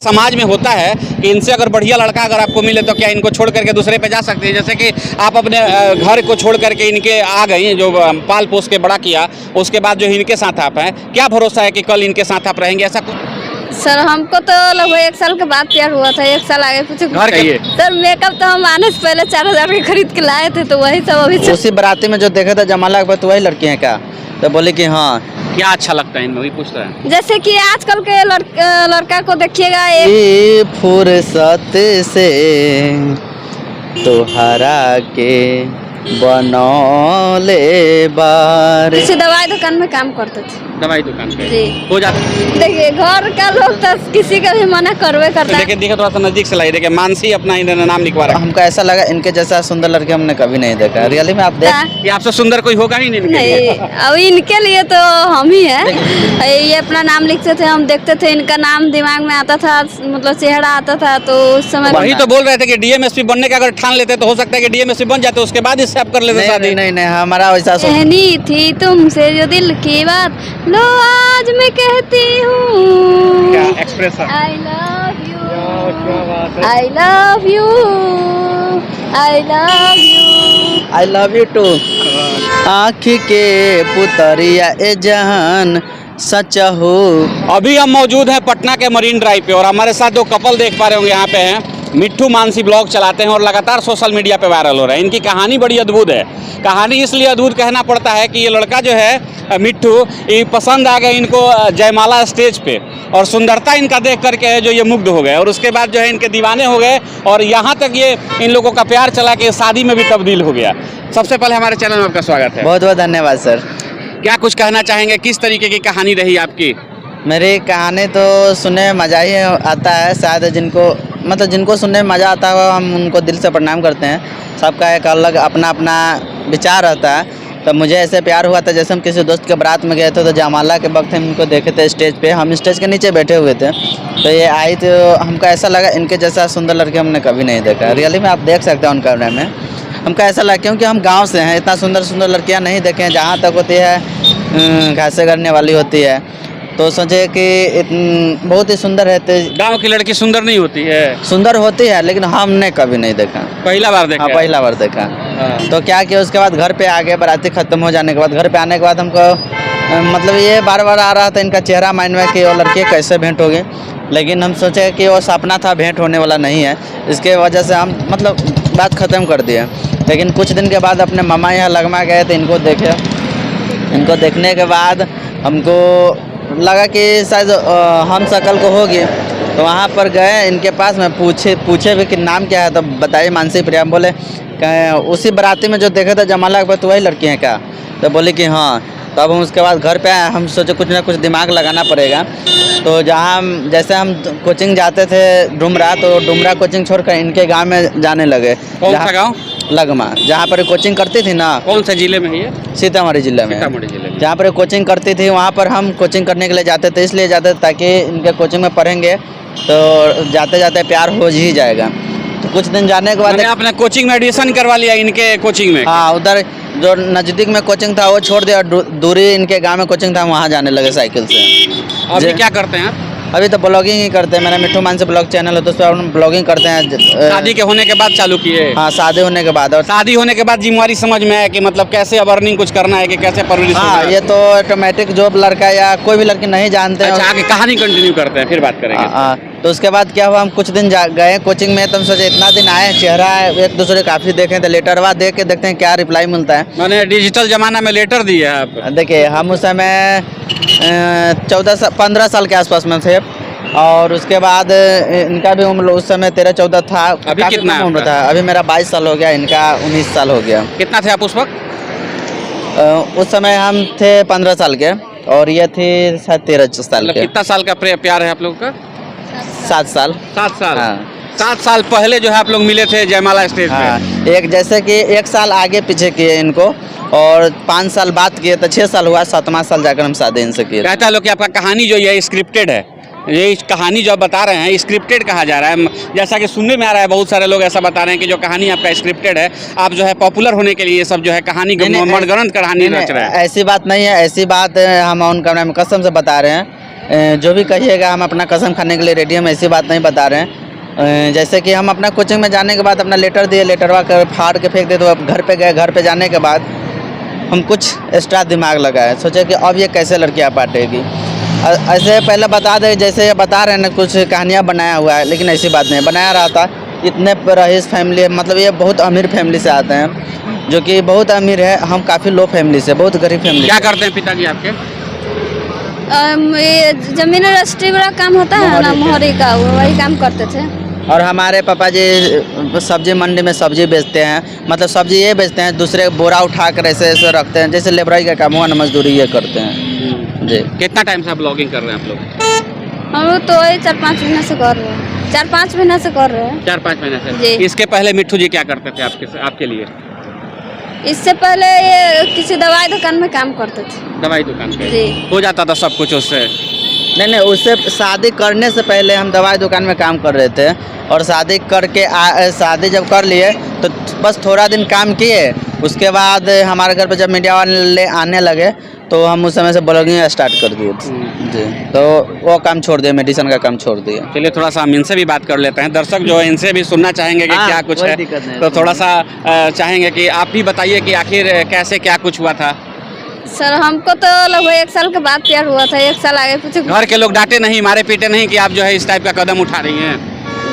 समाज में होता है कि इनसे अगर बढ़िया लड़का अगर आपको मिले तो क्या इनको छोड़ करके दूसरे पे जा सकते हैं? जैसे कि आप अपने घर को छोड़ करके इनके आ गई, जो पाल पोस के बड़ा किया, उसके बाद जो इनके साथ आप हैं, क्या भरोसा है कि कल इनके साथ आप रहेंगे? ऐसा कुछ सर हमको तो लगभग 1 साल के बाद प्यार हुआ था, 1 साल आगे पीछे घर चाहिए। सर मेकअप तो हम आने से पहले 4000 के खरीद के लाए थे, तो वही सब अभी उसी बाराती में जो देखे थे जमाला के बाद वही लड़की है क्या? तो बोले कि हाँ। क्या अच्छा लगता है इनमें, वही पूछ रहे हैं। जैसे कि आजकल के लड़का को देखिएगा, ये फुर्सत से तोहरा के बनौले बार। किसी दवाई दुकान में काम करते थे। दवाई दुकान पे जी। हो जाता है। देखिए घर का लोग तो किसी का भी मना करवे करता है। देखिए थोड़ा सा नजदीक से लाइए, देखिए मानसी अपना इन्होंने नाम लिखवा रहा है। हमको ऐसा लगा इनके जैसा सुंदर लड़के हमने कभी नहीं देखा। रियली में आप देख ये आपसे सुंदर कोई होगा ही नहीं इनके लिए। नहीं, अब इनके लिए तो हम ही हैं। ये अपना नाम लिखते थे, हम देखते थे, इनका नाम दिमाग में आता था, मतलब चेहरा आता था, तो उस समय वही तो बोल रहे थे कि डीएमएसपी बनने का अगर ठान लेते तो हो सकता है कि डीएमएसपी बन जाते, उसके बाद इससे आप कर लेते शादी। नहीं हमारा वैसा कहनी थी तुमसे जो दिल की बात, लो आज मैं कहती हूँ। क्या expression. I love you, I love you, I love you। I love you too. आँखी के पुतरिया ए जहान सच हो। अभी हम मौजूद हैं पटना के मरीन ड्राइव पे और हमारे साथ 2 कपल देख पा रहे होंगे। यहाँ पे हैं मिट्ठू मानसी ब्लॉग चलाते हैं और लगातार सोशल मीडिया पे वायरल हो रहा है। इनकी कहानी बड़ी अद्भुत है। कहानी इसलिए अद्भुत कहना पड़ता है कि ये लड़का जो है मिट्ठू, ये पसंद आ गया इनको जयमाला स्टेज पे, और सुंदरता इनका देख करके है जो ये मुग्ध हो गए, और उसके बाद जो है इनके दीवाने हो गए, और यहाँ तक ये इन लोगों का प्यार चला कि शादी में भी तब्दील हो गया। सबसे पहले हमारे चैनल में आपका स्वागत है। बहुत बहुत धन्यवाद सर। क्या कुछ कहना चाहेंगे, किस तरीके की कहानी रही आपकी? मेरी कहानी तो सुनने में मज़ा ही आता है। शायद जिनको सुनने में मज़ा आता है हम उनको दिल से प्रणाम करते हैं। सबका एक अलग अपना अपना विचार रहता है। तो मुझे ऐसे प्यार हुआ था जैसे हम किसी दोस्त के बारात में गए थे, तो जयमाला के वक्त हम इनको देखे थे स्टेज पे। हम स्टेज के नीचे बैठे हुए थे, तो ये आई तो हमको ऐसा लगा इनके जैसा सुंदर लड़के हमने कभी नहीं देखा। रियली में आप देख सकते हैं उन कैमरे में। हमको ऐसा लगा क्योंकि हम गाँव से हैं, इतना सुंदर सुंदर लड़कियाँ नहीं देखे हैं। जहाँ तक होती है घासे करने वाली होती है, तो सोचे कि बहुत ही सुंदर है। गांव की लड़की सुंदर नहीं होती है? सुंदर होती है, लेकिन हमने कभी नहीं देखा। पहला बार देखा? हाँ, पहला बार देखा। हाँ। तो क्या किया उसके बाद घर पे आ गए। बाराती खत्म हो जाने के बाद घर पे आने के बाद हमको मतलब ये बार बार आ रहा था इनका चेहरा माइंड में कि वो लड़के कैसे भेंट हो गए, लेकिन हम सोचे कि वो सपना था, भेंट होने वाला नहीं है। इसके वजह से हम मतलब बात ख़त्म कर दिए। लेकिन कुछ दिन के बाद अपने मामा यहाँ लगमा गए तो इनको देखे। इनको देखने के बाद हमको लगा कि शायद हम शकल को होगी, तो वहाँ पर गए इनके पास में पूछे भी कि नाम क्या है, तो बताइए मानसी प्रिया। हम बोले उसी बाराती में जो देखे थे जमाला के बाद तो वही लड़की है क्या? तो बोले कि हाँ। तो अब हम उसके बाद घर पे आए, हम सोचे कुछ ना कुछ दिमाग लगाना पड़ेगा। तो जैसे हम कोचिंग जाते थे डुमरा, तो डुमरा कोचिंग छोड़कर इनके गांव में जाने लगे। कौन सा गांव? लगमा, जहाँ पर कोचिंग करती थी ना। कौन से जिले में है ये? सीतामढ़ी जिले में। सीतामढ़ी जिले में। जहाँ पर कोचिंग करती थी वहाँ पर हम कोचिंग करने के लिए जाते थे। इसलिए जाते थे ताकि इनके कोचिंग में पढ़ेंगे तो जाते जाते प्यार हो ही जाएगा। तो कुछ दिन जाने के बाद आपने कोचिंग में एडमिशन करवा लिया इनके कोचिंग में? हाँ, उधर जो नज़दीक में कोचिंग था वो छोड़ दिया, दूरी इनके गांव में कोचिंग था, वहाँ जाने लगे साइकिल से। अभी क्या करते हैं आप? अभी तो ब्लॉगिंग ही करते हैं। मेरा मिट्ठू मानसी ब्लॉग चैनल है, तो उस पर हम ब्लॉगिंग करते हैं। शादी के होने के बाद चालू किए? हाँ, शादी होने के बाद। और शादी होने के बाद जिम्मेवारी समझ में है कि मतलब कैसे अब अर्निंग कुछ करना है कि कैसे परवरिश। हाँ, ये तो ऑटोमेटिक जॉब लड़का या कोई भी लड़की नहीं जानते हैं। अच्छा, आगे कहानी कंटिन्यू करते हैं, फिर बात करेंगे। हाँ, तो उसके बाद क्या हुआ, हम कुछ दिन गए कोचिंग में, तो हम सोचे इतना दिन आए, चेहरा एक दूसरे काफ़ी देखें, तो लेटरवा देख के देखते हैं क्या रिप्लाई मिलता है। मैंने डिजिटल जमाना में लेटर दिया है आप? देखिए हम उस समय 15 साल के आसपास में थे, और उसके बाद इनका भी उम्र उस समय 13-14 था। अभी कितना उम्र था? अभी मेरा 22 साल हो गया, इनका 19 साल हो गया। कितना थे आप उस वक्त? उस समय हम थे 15 साल के, और ये थे शायद 13 साल के। कितना साल का प्यार है आप लोगों का? 7 साल। 7 साल? हाँ। 7 साल पहले जो है आप लोग मिले थे जयमाला स्टेज पे? हाँ, एक जैसे कि 1 साल आगे पीछे किए इनको, और 5 साल बाद किए, तो 6 साल हुआ। 7वां साल जाकर हम शादी इनसे किए। कहता है लोग कि आपका कहानी जो ये स्क्रिप्टेड है, ये कहानी जो आप बता रहे हैं स्क्रिप्टेड कहा जा रहा है। जैसा कि सुनने में आ रहा है, बहुत सारे लोग ऐसा बता रहे हैं कि जो कहानी आपका स्क्रिप्टेड है, आप जो है पॉपुलर होने के लिए सब जो है कहानी मनगढ़ंत कहानी रच रहे हैं। ऐसी बात नहीं है, ऐसी बात हम उन कैमरे में कसम से बता रहे हैं जो भी कहिएगा हम अपना कसम खाने के लिए रेडी, हम ऐसी बात नहीं बता रहे हैं। जैसे कि हम अपना कोचिंग में जाने के बाद अपना लेटर दिए, लेटरवा कर फाड़ के फेंक दे, तो अब घर पे गए, घर पे जाने के बाद हम कुछ एक्स्ट्रा दिमाग लगाए, सोचे कि अब ये कैसे लड़कियाँ पाटेगी। ऐसे पहले बता दे, जैसे बता रहे हैं ना कुछ कहानियाँ बनाया हुआ है, लेकिन ऐसी बात नहीं बनाया रहा था। इतने रईस फैमिली, मतलब ये बहुत अमीर फैमिली से आते हैं, जो कि बहुत अमीर है, हम काफ़ी लो फैमिली से, बहुत गरीब फैमिली। क्या करते हैं पिताजी आपके? ये जमीन रजिस्ट्री वाला काम होता है ना, मोहरी का, वही काम करते थे। और हमारे पापा जी सब्जी मंडी में सब्जी बेचते हैं, मतलब सब्जी ये बेचते हैं, दूसरे बोरा उठा कर ऐसे ऐसे रखते हैं, जैसे लेबराई का काम हुआ ना, मजदूरी ये करते हैं जी। कितना टाइम से आप ब्लॉगिंग कर रहे हैं आप लोग? हम लोग तो वही 4-5 महीने से कर रहे हैं, 4-5 महीने से कर रहे हैं। 4-5 महीने से जी। इसके पहले मिट्ठू जी क्या करते थे आपके लिए? इससे पहले ये किसी दवाई दुकान में काम करते थे। दवाई दुकान पे जी। हो जाता था सब कुछ उससे? नहीं, उससे शादी करने से पहले हम दवाई दुकान में काम कर रहे थे, और शादी करके शादी जब कर लिए तो बस थोड़ा दिन काम किए, उसके बाद हमारे घर पे जब मीडिया वाले आने लगे तो हम उस समय से ब्लॉगिंग स्टार्ट कर दिए जी। तो वो काम छोड़ दिए, मेडिसिन का काम छोड़ दिए। चलिए थोड़ा सा हम इनसे भी बात कर लेते हैं, दर्शक जो है इनसे भी सुनना चाहेंगे कि क्या कुछ है, तो थोड़ा सा चाहेंगे कि आप भी बताइए कि आखिर कैसे क्या कुछ हुआ था। सर हमको तो लगभग 1 साल के बाद प्यार हुआ था, 1 साल आगे पीछे। घर के लोग डांटे नहीं, मारे पीटे नहीं कि आप जो है इस टाइप का कदम उठा रही हैं?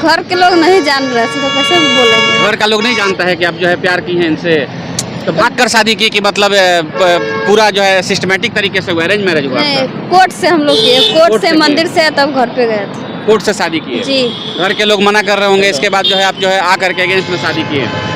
घर के लोग नहीं जान रहे थे, तो कैसे बोलेंगे? घर का लोग नहीं जानता है कि आप जो है प्यार की हैं इनसे, तो भाग कर शादी की कि मतलब पूरा जो है सिस्टमेटिक तरीके से हुआ, अरेंज मैरिज हुआ? नहीं, कोर्ट से हम लोग किए, कोर्ट कोर्ट से से मंदिर से तब घर पे गए थे। कोर्ट से शादी की है? जी। घर के लोग मना कर रहे होंगे, इसके बाद जो है आप जो है आ करके अगेंस्ट में शादी की है?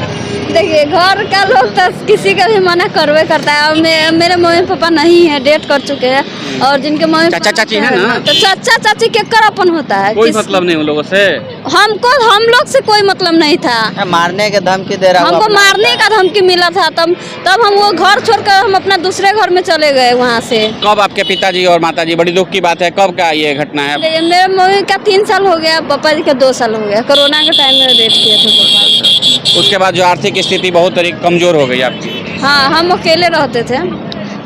देखिए घर का लोग तो किसी का भी मना करवे करता है, और मेरे मम्मी पापा नहीं है, डेट कर चुके हैं, और जिनके मम्मी चाचा चाची है ना, तो चाचा चाची के करापन होता है, कोई मतलब नहीं उन लोगों से। हम लोग से कोई मतलब नहीं था। मारने के धमकी दे रहा, हमको मारने का धमकी मिला था, तब हम वो घर छोड़कर हम अपना दूसरे घर में चले गए वहाँ से। कब आपके पिताजी और माताजी, बड़ी दुख की बात है, कब का ये घटना है? मेरे मम्मी का 3 साल हो गया, पापा जी का 2 साल हो गया, कोरोना के टाइम में डेट किए थे पापा। उसके बाद जो आर्थिक स्थिति बहुत तरीके कमजोर हो गई आपकी? हाँ, हम अकेले रहते थे।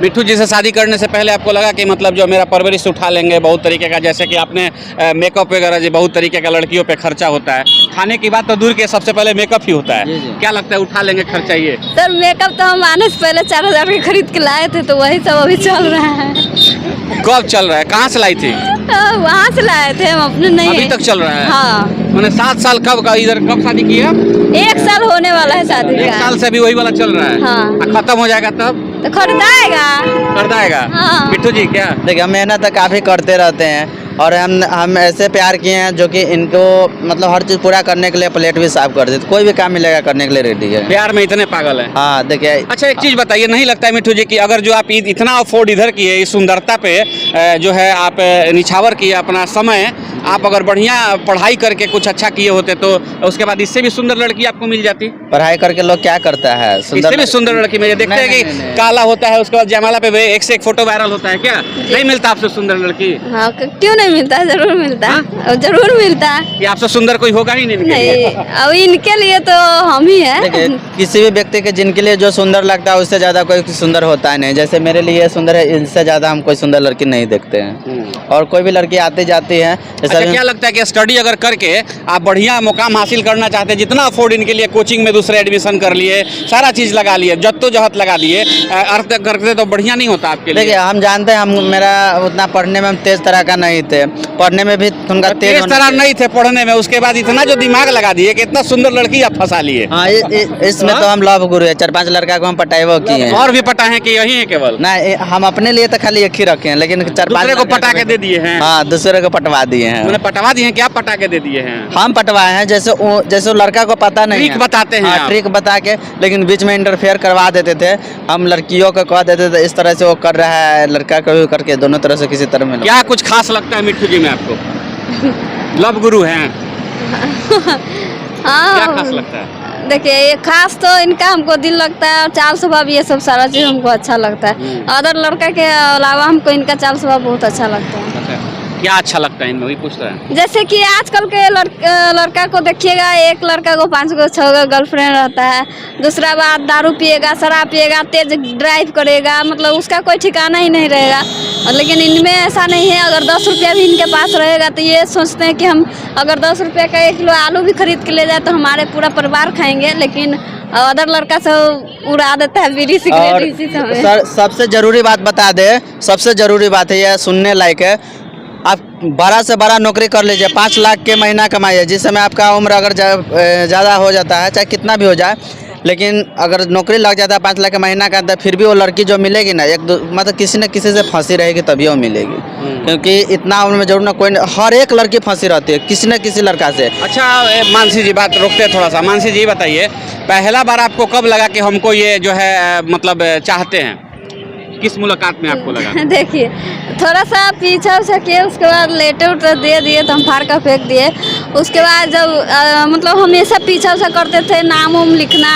मिट्ठू जी से शादी करने से पहले आपको लगा कि मतलब जो मेरा परवरिश उठा लेंगे बहुत तरीके का, जैसे कि आपने मेकअप वगैरह जो बहुत तरीके का लड़कियों पे खर्चा होता है, खाने की बात तो दूर के, सबसे पहले मेकअप ही होता है, क्या लगता है उठा लेंगे खर्चा ये? सर मेकअप तो हम आने से पहले 4000 के खरीद के लाए थे, तो वही सब अभी चल रहा है। कब चल रहा है, कहाँ से लाई थी? वहाँ से लाए थे हम, अपने नहीं। अभी तक चल रहा है? हाँ। मैंने 7 साल कब का, इधर कब शादी की है? 1 साल होने वाला है शादी का। 1 साल से अभी वही वाला चल रहा है? हाँ। खत्म हो जाएगा तब तो खरीदाएगा। खरीदाएगा? हाँ। मिट्ठू जी क्या? देखिए हम मेहनत काफ़ी करते रहते हैं, और हम ऐसे प्यार किए हैं जो कि इनको मतलब हर चीज़ पूरा करने के लिए प्लेट भी साफ कर देते, कोई भी काम मिलेगा करने के लिए रेडी है। प्यार में इतने पागल है? हाँ देखिए। अच्छा एक चीज़ बताइए, नहीं लगता है मिट्ठू जी कि अगर जो आप इतना अफोर्ड इधर किए, इस सुंदरता पे जो है आप निछावर किए अपना समय, आप अगर बढ़िया पढ़ाई करके कुछ अच्छा किए होते तो उसके बाद इससे भी सुंदर लड़की आपको मिल जाती? पढ़ाई करके लोग क्या करता है, इससे भी सुंदर लड़की मिल देखते हैं कि काला होता है, उसके बाद जयमाला पे एक से एक फोटो वायरल होता है, क्या नहीं मिलता आपसे सुंदर लड़की? हाँ, क्यों नहीं मिलता है, जरूर मिलता है, और जरूर मिलता है। ये आपसे सुंदर कोई होगा ही नहीं, अब इनके लिए तो हम ही है। देखिए किसी भी व्यक्ति के जिनके लिए जो सुंदर लगता है उससे ज़्यादा कोई सुंदर होता है नहीं, जैसे मेरे लिए सुंदर है, इनसे ज़्यादा हम कोई सुंदर लड़की नहीं देखते हैं, और कोई भी लड़की आती जाती है। अच्छा, क्या लगता है कि स्टडी अगर करके आप बढ़िया मुकाम हासिल करना चाहते हैं, जितना अफोर्ड इनके लिए कोचिंग में दूसरे एडमिशन कर लिए, सारा चीज़ लगा लिए, जद्दोजहद लगा लिए, अर्थ करते तो बढ़िया नहीं होता आपके लिए? देखिए हम जानते हैं, मेरा उतना पढ़ने में हम तेज तरह का नहीं थे, पढ़ने में भी उनका तेज तरह नहीं थे पढ़ने में, उसके बाद इतना जो दिमाग लगा दिए कि इतना सुंदर लड़की आप फंसा लिए। हाँ, इसमें तो हम लव गुरु है, 4-5 लड़का को हम पटाइबो किए हैं। और भी पटा है कि यही है केवल? नहीं, हम अपने लिए तो खाली एक ही रखे हैं, लेकिन 4-5 को पटा के दे दिए हैं। हाँ, दूसरे को पटवा दिए हैं। मैंने पटवा दिए हैं, क्या पटा के दे दिए हैं? हम पटवाए हैं, जैसे वो लड़का को पता नहीं ट्रिक बताते हैं आप। ट्रिक बता के, लेकिन बीच में इंटरफेयर करवा देते थे, हम लड़कियों को कह देते थे इस तरह से वो कर रहा है, लड़का को भी करके दोनों तरह से किसी तरह में। क्या कुछ खास लगता है मिट्ठू जी में आपको? लव गुरु हैं? क्या खास हाँ, लगता है? देखिए ये खास तो इनका हमको दिल लगता है, और चाल स्वभाव ये सब सारा चीज हमको अच्छा लगता है। अदर लड़का के अलावा हमको इनका चाल स्वभाव बहुत अच्छा लगता है। क्या अच्छा लगता है इनमें, वही पूछ रहा है। जैसे कि आजकल के लड़का को देखिएगा, एक लड़का को 5 गो 6 गो गर्लफ्रेंड रहता है, दूसरा बात दारू पिएगा, शराब पिएगा, तेज ड्राइव करेगा, मतलब उसका कोई ठिकाना ही नहीं रहेगा। और लेकिन इनमें ऐसा नहीं है। अगर 10 रुपया भी इनके पास रहेगा तो ये सोचते हैं कि हम अगर 10 रुपये का 1 किलो आलू भी खरीद के ले जाए तो हमारे पूरा परिवार खाएंगे, लेकिन अदर लड़का सब उड़ा देता है बीड़ी सिगरेट और इसी समय। सर सबसे ज़रूरी बात बता दे, सबसे ज़रूरी बात है यह सुनने लायक है। आप बड़ा से बड़ा नौकरी कर लीजिए, 5 लाख के महीना कमाइए, जिस समय आपका उम्र अगर ज़्यादा हो जाता है, चाहे कितना भी हो जाए, लेकिन अगर नौकरी लग जाता है 5 लाख के महीना का, तो फिर भी वो लड़की जो मिलेगी ना, मतलब किसी न किसी से फंसी रहेगी तभी वो मिलेगी। क्योंकि इतना उम्र में जरूर ना कोई, हर एक लड़की फंसी रहती है किसी न किसी लड़का से। अच्छा मानसी जी, बात रोकते हैं थोड़ा सा। मानसी जी बताइए, पहला बार आपको कब लगा कि हमको ये जो है मतलब चाहते हैं? किस मुलाकात में आपको लगा? देखिए थोड़ा सा पीछा उछा किए, उसके बाद लेटर उटर दे दिए तो हम फाड़ कर फेंक दिए। उसके बाद जब मतलब हमेशा पीछा उछा करते थे, नाम उम लिखना,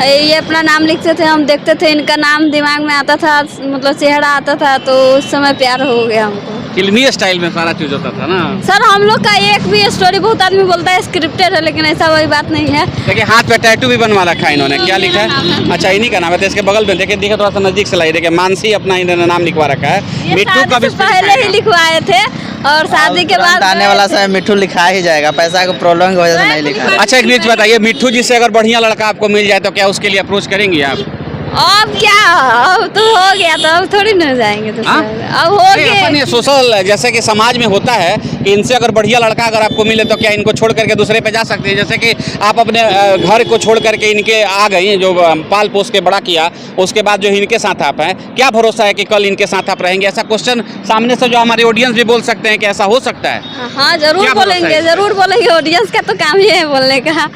ये अपना नाम लिखते थे, हम देखते थे इनका नाम दिमाग में आता था, मतलब चेहरा आता था, तो उस समय प्यार हो गया हमको। फिल्मी स्टाइल में सारा चीज होता था ना सर। हम लोग का एक भी स्टोरी, बहुत आदमी बोलता है स्क्रिप्टेड है, लेकिन ऐसा वही बात नहीं है। देखिए हाथ पे टैटू भी बनवा रखा है इन्होंने, क्या लिखा है? अच्छा इन्हीं का नाम है, तो इसके बगल में देखिए थोड़ा सा नजदीक से लाइए, देखिए मानसी अपना इन्होंने नाम लिखवा रखा है। मिट्टू का भी पहले ही लिखवाए थे और शादी के बाद आने वाला समय मिट्टू लिखा ही जाएगा, पैसा को प्रॉब्लम की वजह से नहीं लिखा। अच्छा एक चीज बताइए, मिट्टू जी से अगर बढ़िया लड़का आपको मिल जाए तो क्या उसके लिए अप्रोच करेंगी आप? अब क्या, अब तो हो गया, तो अब थोड़ी न जाएंगे तो अब हो गया। सोशल जैसे कि समाज में होता है कि इनसे अगर बढ़िया लड़का अगर आपको मिले तो क्या इनको छोड़ करके दूसरे पे जा सकते हैं? जैसे कि आप अपने घर को छोड़ करके इनके आ गई, जो पाल पोस के बड़ा किया, उसके बाद जो इनके साथ आप हैं, क्या भरोसा है कि कल इनके साथ आप रहेंगे? ऐसा क्वेश्चन सामने से जो हमारे ऑडियंस भी बोल सकते हैं कि ऐसा हो सकता है। हाँ जरूर बोलेंगे, जरूर बोलेंगे। ऑडियंस का तो काम ही है बोलने का,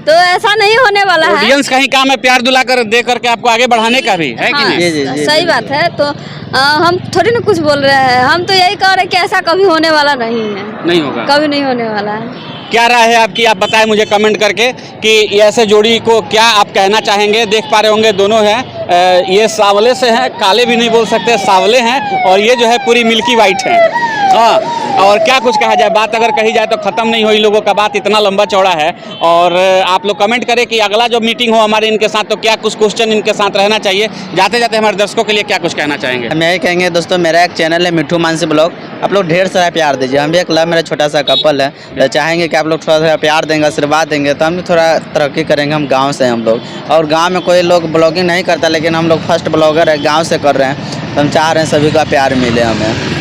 तो ऐसा नहीं होने वाला है। ऑडियंस का ही काम है प्यार दुला कर दे करके आपको आगे बढ़ाने का भी, है कि नहीं? जी, सही बात है। तो हम थोड़ी ना कुछ बोल रहे हैं, हम तो यही कह रहे हैं कि ऐसा कभी होने वाला नहीं है, नहीं होगा, कभी नहीं होने वाला है। क्या राय है आपकी? आप बताएं मुझे कमेंट करके कि ऐसे जोड़ी को क्या आप कहना चाहेंगे। देख पा रहे होंगे दोनों हैं, ये सावले से हैं, काले भी नहीं बोल सकते, सावले हैं, और ये जो है पूरी मिल्की वाइट है। हाँ, और क्या कुछ कहा जाए, बात अगर कही जाए तो ख़त्म नहीं हुई, लोगों का बात इतना लंबा चौड़ा है। और आप लोग कमेंट करें कि अगला जो मीटिंग हो हमारे इनके साथ तो क्या कुछ क्वेश्चन इनके साथ रहना चाहिए। जाते जाते हमारे दर्शकों के लिए क्या कुछ कहना चाहेंगे? हम यही कहेंगे दोस्तों, मेरा एक चैनल है मिट्टू मानसी ब्लॉग, आप लोग ढेर सारा प्यार दीजिए। हम भी एक लव मेरा छोटा सा कपल है, तो चाहेंगे कि आप लोग थोड़ा सा प्यार देंगे, आशीर्वाद देंगे, तो हम भी थोड़ा तरक्की करेंगे। हम गाँव से हैं हम लोग, और गाँव में कोई लोग ब्लॉगिंग नहीं करता, लेकिन हम लोग फर्स्ट ब्लॉगर है, गाँव से कर रहे हैं, तो हम चाह रहे हैं सभी का प्यार मिले हमें।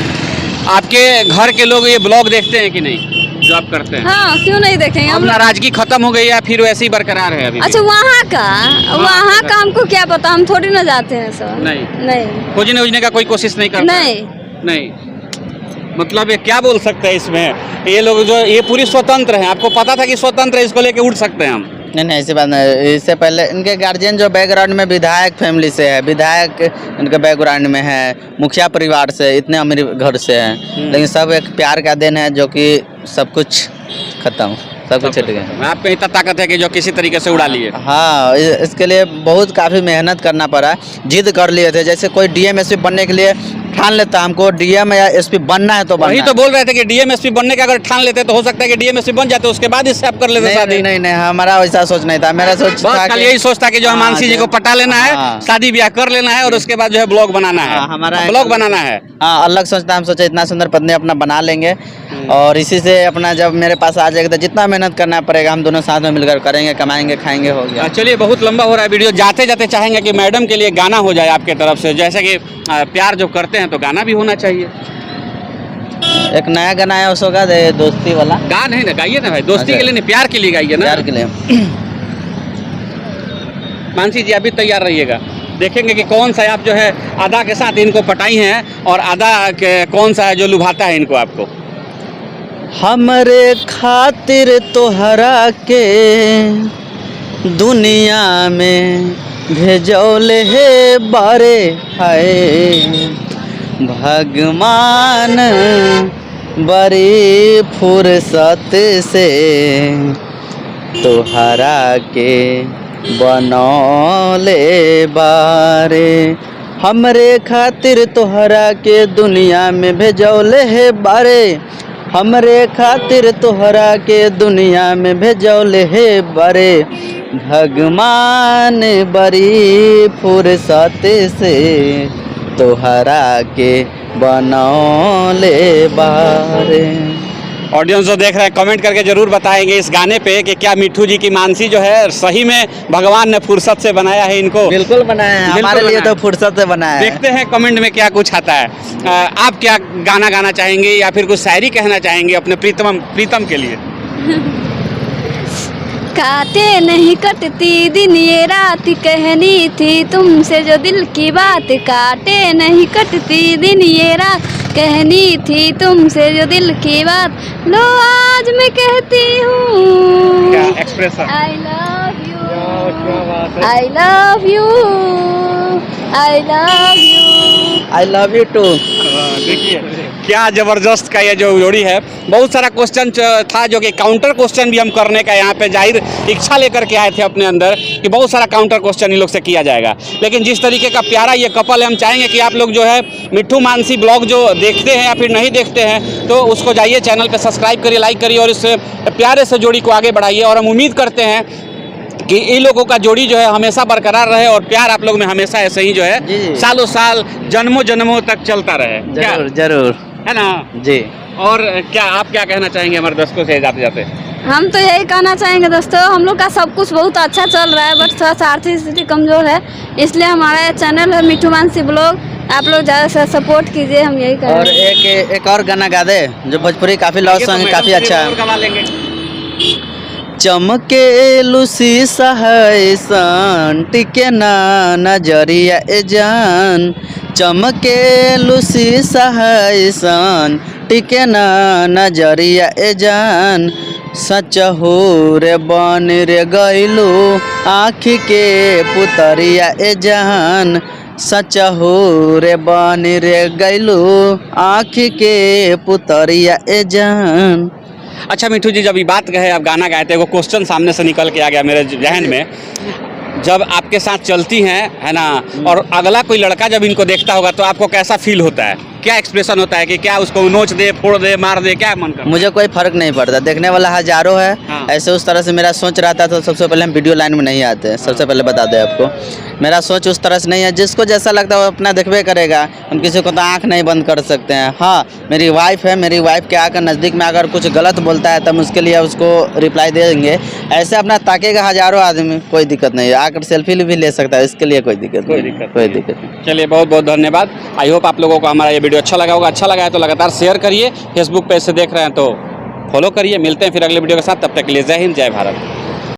आपके घर के लोग ये ब्लॉग देखते हैं कि नहीं जो आप करते हैं? हाँ क्यों नहीं देखेंगे। हम नाराजगी खत्म हो गई या फिर वैसे ही बरकरार है अभी? अच्छा वहाँ का हमको क्या पता, हम थोड़ी ना जाते हैं सर। नहीं खोजने उजने का कोई कोशिश नहीं करते? नहीं। मतलब ये क्या बोल सकते हैं इसमें, ये लोग जो ये पूरी स्वतंत्र हैं, आपको पता था कि स्वतंत्र है, इसको लेके उठ सकते हैं हम? नहीं ऐसी बात नहीं। इससे पहले इनके गार्जियन जो बैकग्राउंड में विधायक फैमिली से है, विधायक इनके बैकग्राउंड में है, मुखिया परिवार से, इतने अमीर घर से हैं, लेकिन सब एक प्यार का देन है, जो कि सब कुछ खत्म, सब कुछ छूट गया। आप पे इतना ताकत है कि जो किसी तरीके से उड़ा लिए? हाँ, इसके लिए बहुत काफ़ी मेहनत करना पड़ा, जिद कर लिए थे। जैसे कोई डीएम एसपी बनने के लिए ठान लेता, हमको डीएम या एसपी बनना है तो बनना। वही तो बोल रहे थे कि डीएम एसपी बनने का अगर ठान लेते तो हो सकता है कि डीएम एसपी बन जाते, उसके बाद इससे आप कर लेते शादी। नहीं, हमारा वैसा सोच नहीं था। मेरा सोच था कि यही सोच था कि जो मानसी जी को पटा लेना है, शादी ब्याह कर लेना है, और उसके बाद जो है ब्लॉग बनाना है, हमारा ब्लॉग बनाना है। हाँ, अलग सोचता, हम सोचे इतना सुंदर पत्नी अपना बना लेंगे, और इसी से अपना जब मेरे पास आ जाएगा तो जितना मेहनत करना पड़ेगा हम दोनों साथ में मिलकर करेंगे, कमाएंगे, खाएंगे, हो गया। चलिए बहुत लंबा हो रहा है वीडियो, जाते जाते चाहेंगे कि मैडम के लिए गाना हो जाए आपके तरफ से, जैसे कि प्यार जो करते हैं तो गाना भी होना चाहिए। एक नया गाना है उसको गा दे, दोस्ती वाला। गा नहीं ना, गाइए ना भाई, दोस्ती के लिए नहीं, प्यार के लिए गाइए ना। प्यार के लिए। मानसी जी अभी तैयार रहिएगा, देखेंगे कि कौन सा आप जो है आधा के साथ इनको पटाई हैं, और आधा कौन सा है जो लुभाता है इनको आपको। हमरे खातिर तोहरा के दुनिया में भेजौले हे बारे, हाय भगवान बड़ी फुर्सत से तोहरा के बनौले बारे। हमरे खातिर तोहरा के दुनिया में भेजौले हे बारे, हमरे खातिर तोहरा के दुनिया में भेजौले हे बारे, भगवान बड़ी फुर्सत से तोहरा के बनौले बारे। ऑडियंस जो देख रहे हैं कमेंट करके जरूर बताएंगे इस गाने पे कि क्या मिट्ठू जी की मानसी जो है सही में भगवान ने फुर्सत से बनाया है इनको। बिल्कुल बनाया है, बिल्कुल हमारे लिए बनाया तो फुर्सत से बनाया है। देखते हैं कमेंट में क्या कुछ आता है। आप क्या गाना गाना चाहेंगे या फिर कुछ शायरी कहना चाहेंगे अपने प्रीतम के लिए? काटे नहीं कटती दिन ये रात कहनी थी तुमसे जो दिल की बात, काटे नहीं कटती दिन ये रात कहनी थी तुमसे जो दिल की बात, लो आज मैं कहती हूँ क्या expression. I love you, I love you, I love you, I love you too. देखिए क्या जबरदस्त का ये जो जोड़ी है। बहुत सारा क्वेश्चन था जो कि काउंटर क्वेश्चन भी हम करने का यहाँ पे जाहिर इच्छा लेकर के आए थे अपने अंदर कि बहुत सारा काउंटर क्वेश्चन इन लोग से किया जाएगा। लेकिन जिस तरीके का प्यारा ये कपल है, हम चाहेंगे कि आप लोग जो है मिट्ठू मानसी ब्लॉग जो देखते हैं या फिर नहीं देखते हैं तो उसको जाइए चैनल पर सब्सक्राइब करिए, लाइक करिए और इस प्यारे से जोड़ी को आगे बढ़ाइए। और हम उम्मीद करते हैं कि इन लोगों का जोड़ी जो है हमेशा बरकरार रहे और प्यार आप लोग में हमेशा ऐसे ही जो है सालों साल जन्मों जन्मों तक चलता रहे। जरूर जरूर, है ना जी। और क्या आप क्या कहना चाहेंगे हमारे दर्शकों से जाते जाते? हम तो यही कहना चाहेंगे दोस्तों, हम लोग का सब कुछ बहुत अच्छा चल रहा है बट थोड़ा सा आर्थिक स्थिति कमज़ोर है, इसलिए हमारा चैनल है मिट्ठू मानसी ब्लॉग, आप लोग ज़्यादा से सपोर्ट कीजिए, हम यही कह और रहे हैं। एक और गाना गा दे जो भोजपुरी काफी लव सॉन्ग काफी अच्छा है। चमके लुसी सहसन टिके ना नजरिया ए जान, चमके लुसी सहसन टिके ना नजरिया ए जान, सच हो रे बन रे गैलू आँखी के पुतरिया ए जान, सच हो रे बन रे गैलू आँखी के पुतरिया ए जान। अच्छा मिट्ठू जी, जब ये बात कहे आप गाना गाए थे, वो क्वेश्चन सामने से निकल के आ गया मेरे जहन में। जब आपके साथ चलती हैं, है ना, और अगला कोई लड़का जब इनको देखता होगा तो आपको कैसा फील होता है? क्या एक्सप्रेशन होता है कि क्या उसको नोच दे, फोड़ दे, मार दे, क्या मन करता? मुझे कोई फर्क नहीं पड़ता, देखने वाला हजारों है। हाँ। ऐसे उस तरह से मेरा सोच रहता तो सबसे पहले हम वीडियो लाइन में नहीं आते, सबसे पहले बता दें आपको। मेरा सोच उस तरह से नहीं है, जिसको जैसा लगता है वो अपना देखबे करेगा, हम किसी को तो आँख नहीं बंद कर सकते हैं। हाँ, मेरी वाइफ है, मेरी वाइफ के आकर नज़दीक में अगर कुछ गलत बोलता है तब उसके लिए उसको रिप्लाई देंगे। ऐसे अपना ताकेगा हजारों आदमी, कोई दिक्कत नहीं है, आकर सेल्फी भी ले सकता है, इसके लिए कोई दिक्कत नहीं। चलिए बहुत बहुत धन्यवाद। आई होप आप लोगों को हमारा ये वीडियो अच्छा लगा होगा। अच्छा लगा है तो लगातार शेयर करिए, फेसबुक पे से देख रहे हैं तो फॉलो करिए। मिलते हैं फिर अगले वीडियो के साथ, तब तक के लिए जय हिंद, जय भारत।